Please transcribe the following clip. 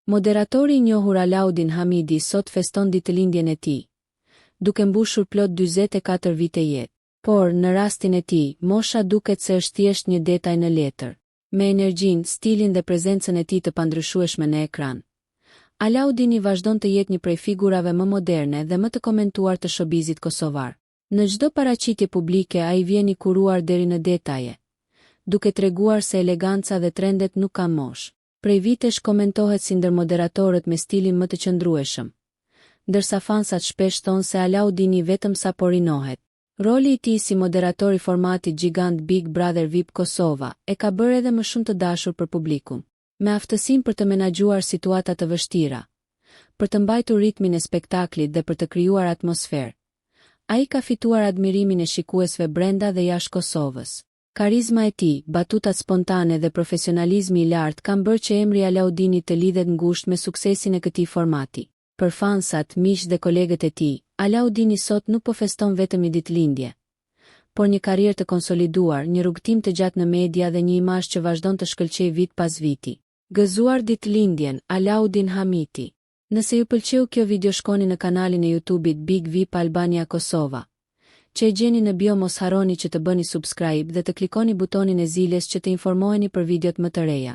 Moderatori I njohur Alaudin Hamidi sot feston ditëlindjen e tij, duke mbushur plot 44 vite jetë. Por, në rastin e tij, mosha duket se është thjesht një detaj në letër. Me energjinë, stilin dhe prezencën e tij të pandryshueshme në ekran, Alaudini vazhdon të jetë një prej figurave më moderne dhe më të komentuar të showbizit kosovar. Në çdo paraqitje publike ai vjen I kuruar deri në detaje, duke treguar se eleganca dhe trendet nuk kanë moshë. Prej vitesh komentohet si ndër moderatorët me stilin më të qëndrueshëm, ndërsa fansat shpesh thonë se Alaudini vetëm sa po rinohet. Roli I tij si moderator I formatit gjigant Big Brother VIP Kosova e ka bërë edhe më shumë të dashur për publikun. Me aftësinë për të menaxhuar situata të vështira, për të mbajtur ritmin e spektaklit dhe për të krijuar atmosferë, ai ka fituar admirimin e shikuesve brenda dhe jashtë Kosovës. Karizma e tij, batutat spontane dhe profesionalizmi I lartë kanë bërë që emri Alaudinit të lidhet ngushtë me suksesin e këtij formati. Për fansat, miq dhe kolegët e tij, Alaudini sot nuk po feston vetëm I ditëlindje, por një karrierë të konsoliduar, një rrugtim të gjatë në media dhe një imazh që vazhdon të shkëlqejë vit pas viti. Gëzuar ditëlindjen, Alaudin Hamidi. Nëse ju pëlqeu kjo video shkoni në kanalin e YouTube-it Big VIP Albania Kosova, që e gjeni në bio. Mos harroni që të bëni subscribe dhe të klikoni butonin e zilës që të informoheni për videot më të reja.